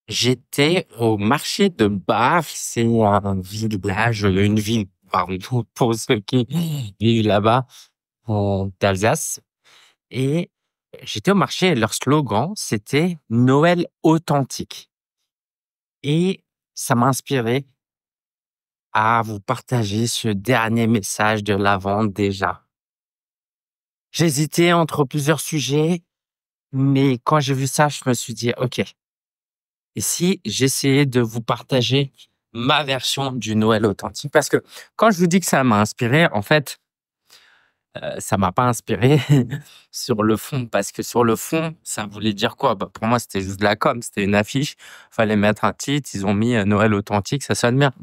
J'étais au marché de Bar, c'est un village, une ville, pardon, pour ceux qui vivent là-bas, d'Alsace. Et j'étais au marché et leur slogan, c'était Noël authentique. Et ça m'a inspiré à vous partager ce dernier message de l'Avent déjà. J'hésitais entre plusieurs sujets, mais quand j'ai vu ça, je me suis dit, OK, et si j'essayais de vous partager ma version du Noël authentique? Parce que quand je vous dis que ça m'a inspiré, en fait, ça m'a pas inspiré sur le fond. Parce que sur le fond, ça voulait dire quoi? Bah, pour moi, c'était juste de la com, c'était une affiche. Fallait mettre un titre, ils ont mis, Noël authentique, ça sonne bien.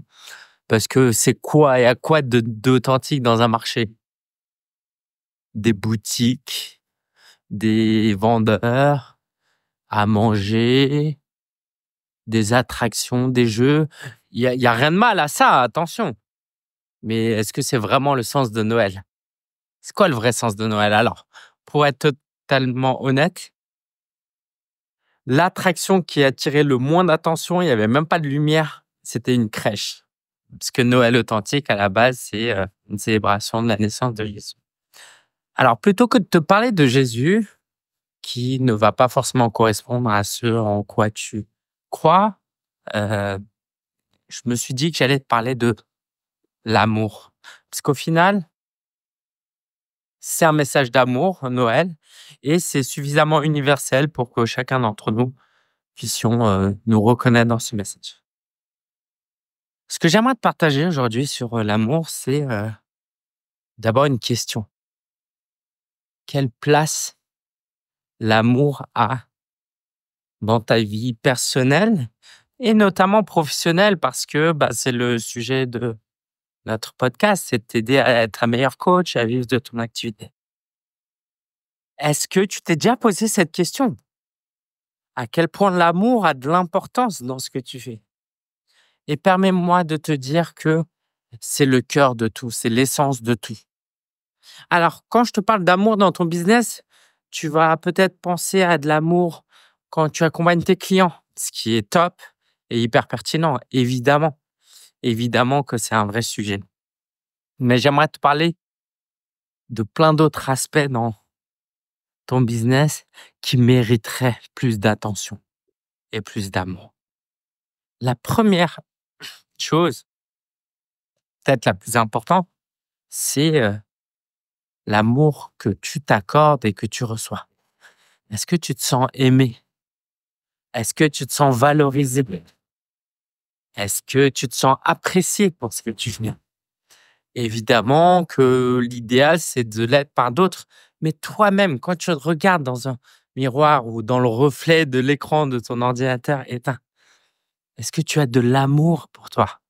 Parce que c'est quoi? Il y a quoi de d'authentique dans un marché? Des boutiques, des vendeurs, à manger, des attractions, des jeux. Il y a rien de mal à ça, attention. Mais est-ce que c'est vraiment le sens de Noël? C'est quoi le vrai sens de Noël? Alors, pour être totalement honnête, l'attraction qui attirait le moins d'attention, il y avait même pas de lumière, c'était une crèche. Parce que Noël authentique, à la base, c'est, une célébration de la naissance de Jésus. Alors, plutôt que de te parler de Jésus, qui ne va pas forcément correspondre à ce en quoi tu crois, heu, je me suis dit que j'allais te parler de l'amour. Parce qu'au final, c'est un message d'amour, Noël, et c'est suffisamment universel pour que chacun d'entre nous puissions, nous reconnaître dans ce message. Ce que j'aimerais te partager aujourd'hui sur, l'amour, c'est, d'abord une question. Quelle place l'amour a dans ta vie personnelle et notamment professionnelle? Parce que, bah, c'est le sujet de notre podcast, c'est de t'aider à être un meilleur coach, à vivre de ton activité. Est-ce que tu t'es déjà posé cette question? À quel point l'amour a de l'importance dans ce que tu fais? Et permets-moi de te dire que c'est le cœur de tout, c'est l'essence de tout. Alors, quand je te parle d'amour dans ton business, tu vas peut-être penser à de l'amour quand tu accompagnes tes clients, ce qui est top et hyper pertinent, évidemment. Évidemment que c'est un vrai sujet. Mais j'aimerais te parler de plein d'autres aspects dans ton business qui mériteraient plus d'attention et plus d'amour. La première chose, peut-être la plus importante, c'est l'amour que tu t'accordes et que tu reçois. Est-ce que tu te sens aimé? Est-ce que tu te sens valorisé? Est-ce que tu te sens apprécié pour ce que tu fais? Évidemment que l'idéal, c'est de l'être par d'autres, mais toi-même, quand tu te regardes dans un miroir ou dans le reflet de l'écran de ton ordinateur éteint, est-ce que tu as de l'amour pour toi?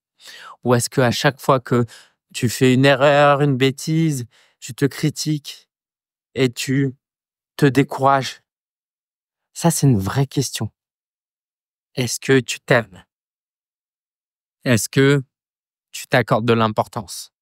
Ou est-ce qu'à chaque fois que tu fais une erreur, une bêtise, tu te critiques et tu te décourages? Ça, c'est une vraie question. Est-ce que tu t'aimes? Est-ce que tu t'accordes de l'importance?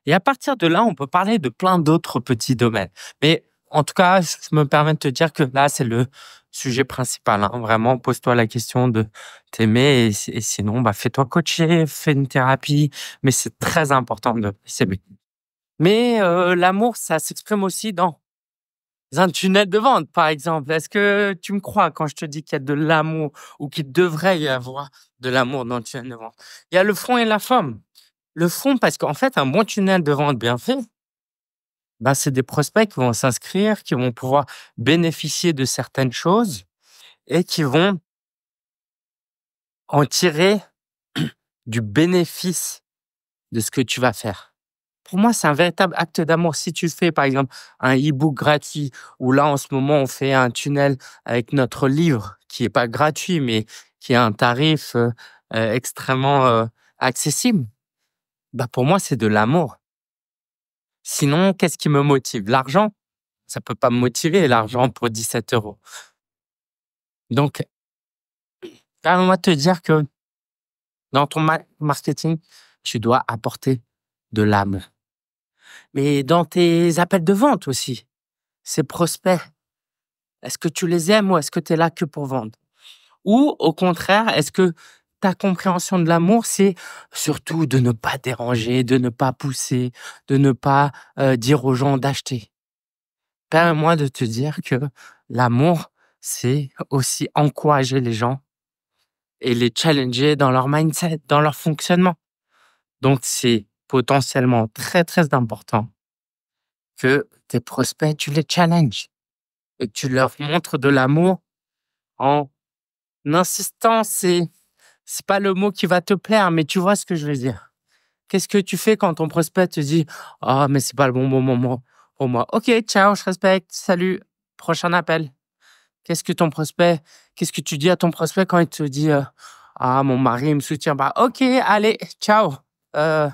Et à partir de là, on peut parler de plein d'autres petits domaines. Mais en tout cas, je me permets de te dire que là, c'est le sujet principal, hein. Vraiment, pose-toi la question de t'aimer et sinon, bah, fais-toi coacher, fais une thérapie, mais c'est très important de s'aimer. Mais l'amour, ça s'exprime aussi dans un tunnel de vente, par exemple. Est-ce que tu me crois quand je te dis qu'il y a de l'amour ou qu'il devrait y avoir de l'amour dans le tunnel de vente? Il y a le fond et la forme. Le fond, parce qu'en fait, un bon tunnel de vente bien fait, bah, c'est des prospects qui vont s'inscrire, qui vont pouvoir bénéficier de certaines choses et qui vont en tirer du bénéfice de ce que tu vas faire. Pour moi, c'est un véritable acte d'amour. Si tu fais, par exemple, un e-book gratuit ou là, en ce moment, on fait un tunnel avec notre livre qui est pas gratuit, mais qui a un tarif, extrêmement, accessible, bah, pour moi, c'est de l'amour. Sinon, qu'est-ce qui me motive? L'argent? Ça peut pas me motiver, l'argent pour 17 €. Donc, permets-moi de te dire que dans ton marketing, tu dois apporter de l'âme. Mais dans tes appels de vente aussi, ces prospects, est-ce que tu les aimes ou est-ce que tu es là que pour vendre? Ou au contraire, est-ce que ta compréhension de l'amour, c'est surtout de ne pas déranger, de ne pas pousser, de ne pas dire aux gens d'acheter? Permets-moi de te dire que l'amour, c'est aussi encourager les gens et les challenger dans leur mindset, dans leur fonctionnement. Donc, c'est potentiellement très, très important que tes prospects, tu les challenges et que tu leur montres de l'amour en insistant. C'est pas le mot qui va te plaire, mais tu vois ce que je veux dire. Qu'est-ce que tu fais quand ton prospect te dit: «Ah, mais c'est pas le bon moment pour moi». «OK, ciao, je respecte, salut, prochain appel». Qu'est-ce que tu dis à ton prospect quand il te dit, «Ah, mon mari me soutient pas». «OK, allez, ciao, heu,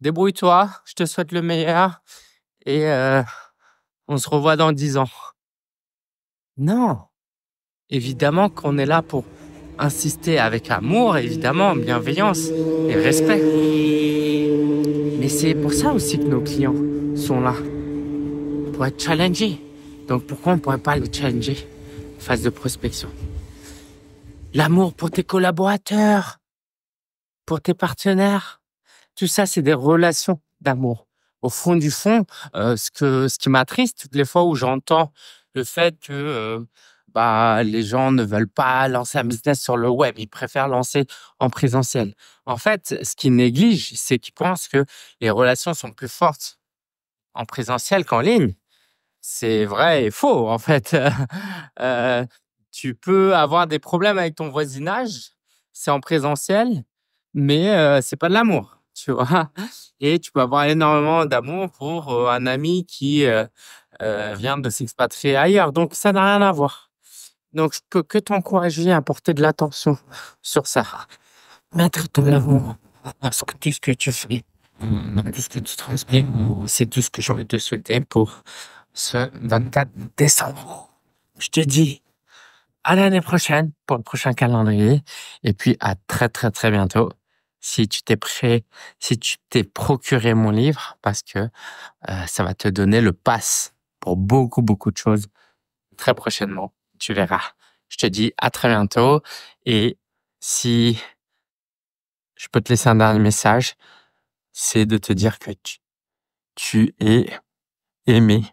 débrouille-toi, je te souhaite le meilleur et on se revoit dans 10 ans». Non, évidemment qu'on est là pour insister avec amour, évidemment, bienveillance et respect. Mais c'est pour ça aussi que nos clients sont là, pour être challengés. Donc pourquoi on ne pourrait pas les challenger en phase de prospection? L'amour pour tes collaborateurs, pour tes partenaires, tout ça, c'est des relations d'amour. Au fond du fond, ce qui m'attriste toutes les fois où j'entends le fait que, les gens ne veulent pas lancer un business sur le web, ils préfèrent lancer en présentiel. En fait, ce qu'ils négligent, c'est qu'ils pensent que les relations sont plus fortes en présentiel qu'en ligne. C'est vrai et faux, en fait. Heu, Tu peux avoir des problèmes avec ton voisinage, c'est en présentiel, mais c'est pas de l'amour, tu vois? Et tu peux avoir énormément d'amour pour, un ami qui, vient de s'expatrier ailleurs, donc ça n'a rien à voir. Donc je peux que t'encourager à porter de l'attention sur ça. Mettre de l'amour dans tout ce que tu fais, dans tout ce que tu transmets. C'est tout ce que je veux te souhaiter pour ce 24 décembre. Je te dis à l'année prochaine pour le prochain calendrier et puis à très, très, très bientôt. Si tu t'es procuré mon livre parce que, ça va te donner le pass pour beaucoup, beaucoup de choses très prochainement. Tu verras. Je te dis à très bientôt et si je peux te laisser un dernier message, c'est de te dire que tu es aimé.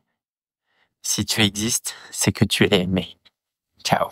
Si tu existes, c'est que tu es aimé. Ciao.